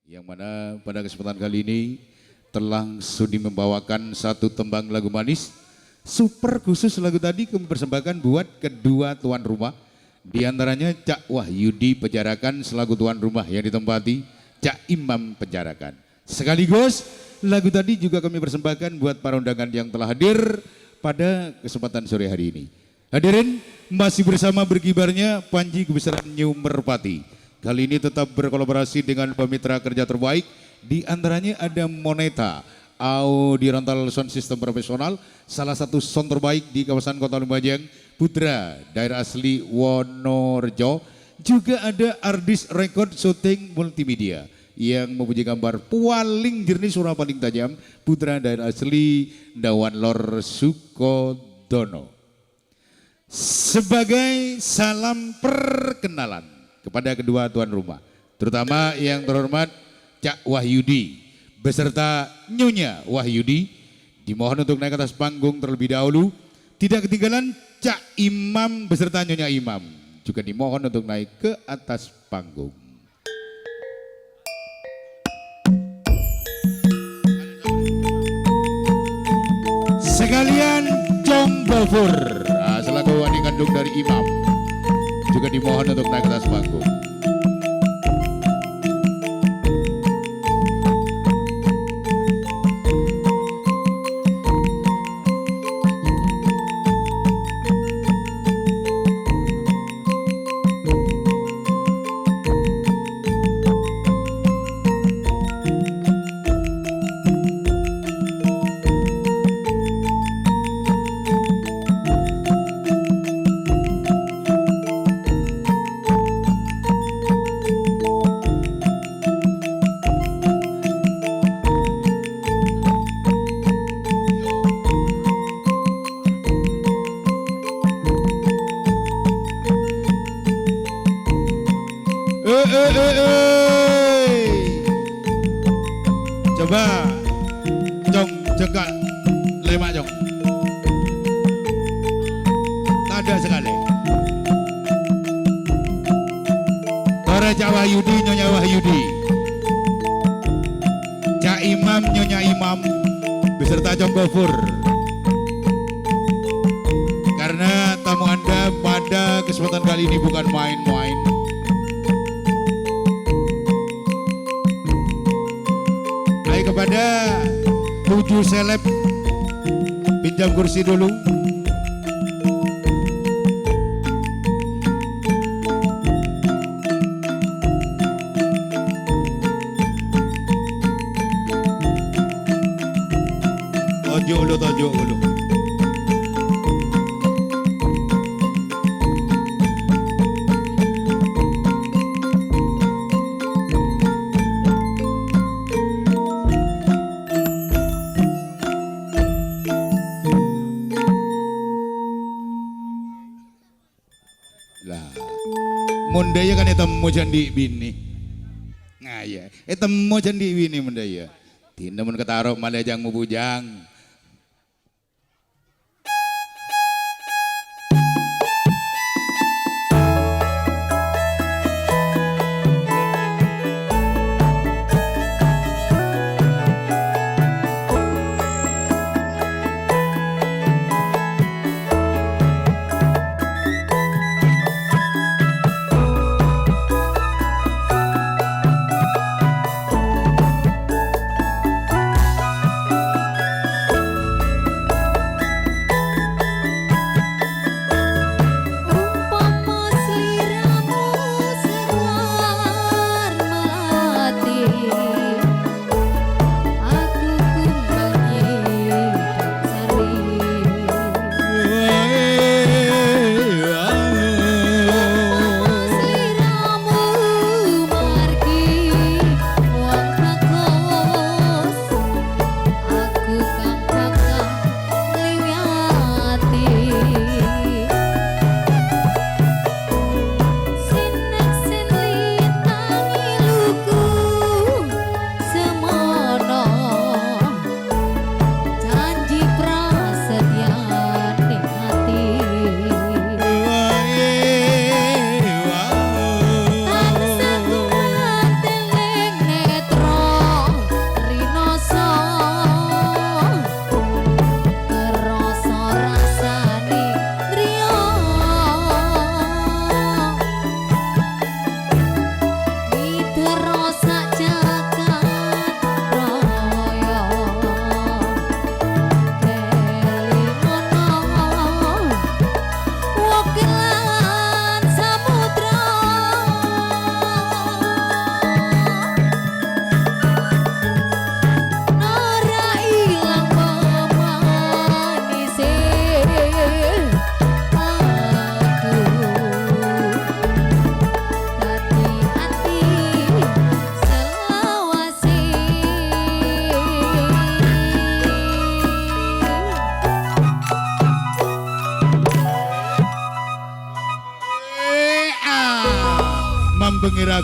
yang mana pada kesempatan kali ini telah sudi membawakan satu tembang lagu manis super khusus. Lagu tadi kami persembahkan buat kedua tuan rumah, di antaranya Cak Wahyudi Penjarakan selaku tuan rumah yang ditempati Cak Imam Penjarakan. Sekaligus lagu tadi juga kami persembahkan buat para undangan yang telah hadir pada kesempatan sore hari ini. Hadirin, masih bersama berkibarnya Panji Kebesaran New Merpati. Kali ini tetap berkolaborasi dengan pemitra kerja terbaik, di antaranya ada Moneta, Audio Rental Sound System Profesional, salah satu sound terbaik di kawasan Kota Lumajang, Putra, daerah asli Wonorejo. Juga ada Ardis Record Shooting Multimedia yang mempunyai gambar paling jernih, suara paling tajam, Putra, daerah asli Dawan Lor Sukodono. Sebagai salam perkenalan kepada kedua tuan rumah, terutama yang terhormat Cak Wahyudi beserta Nyonya Wahyudi, dimohon untuk naik ke atas panggung terlebih dahulu. Tidak ketinggalan Cak Imam beserta Nyonya Imam juga dimohon untuk naik ke atas panggung. Sekalian Jong Bofur selaku adik kandung dari Imam juga dimohon untuk naik ke atas panggung. Coba Jong, cekak lemak Jong, ada sekali. Para Cak Wahyudi, Nyonya Wahyudi, Cak Imam, Nyonya Imam beserta Jong Gofur. Karena tamu Anda pada kesempatan kali ini bukan main-main. Kepada 7 seleb, pinjam kursi dulu. Tojo dulu. Mundaya kan temu candi bini, ngaya, temu candi bini mundaya, tidak mun ketaruh malah jang mubujang.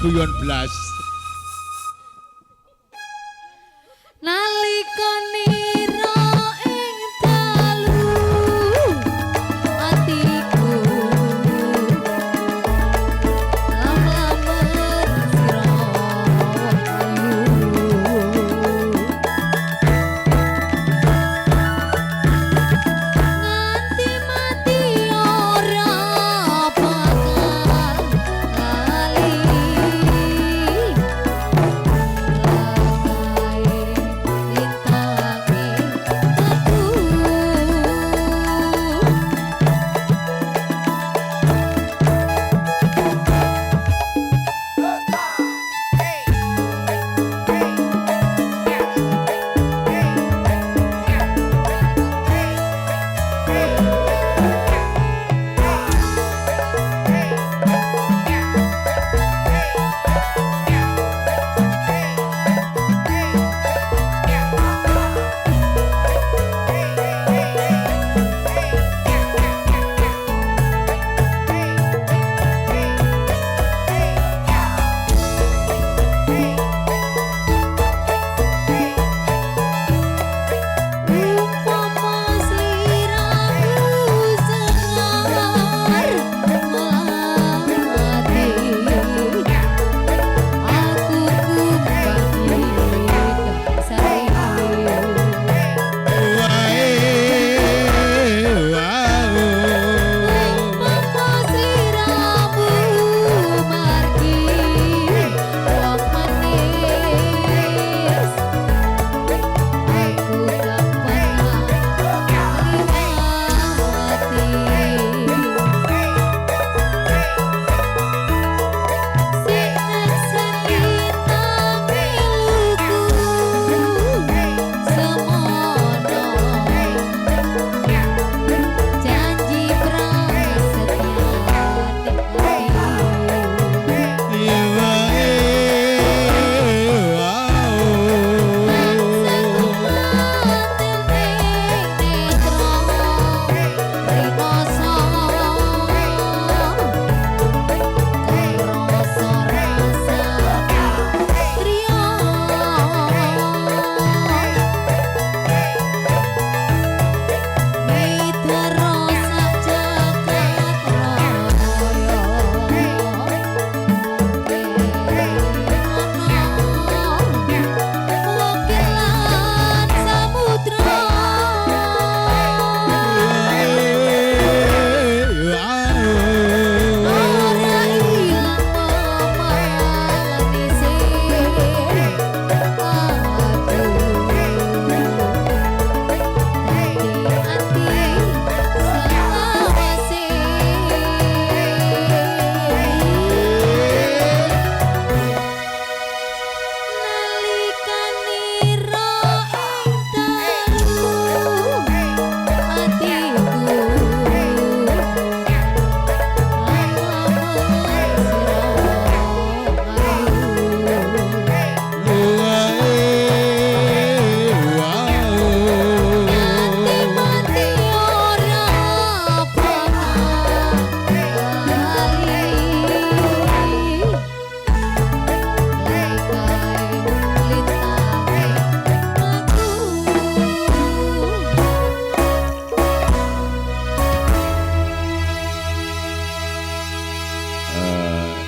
guyon blas. Nalika nira ing dalu atiku lamlamer sira nganti mati ora bakal lali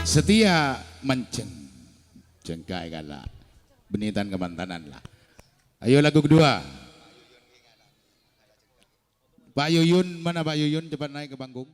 Setia menceng jengkai kala benitan kemantanan lah. Ayo lagu kedua. Pak Yuyun, mana Pak Yuyun, cepat naik ke panggung.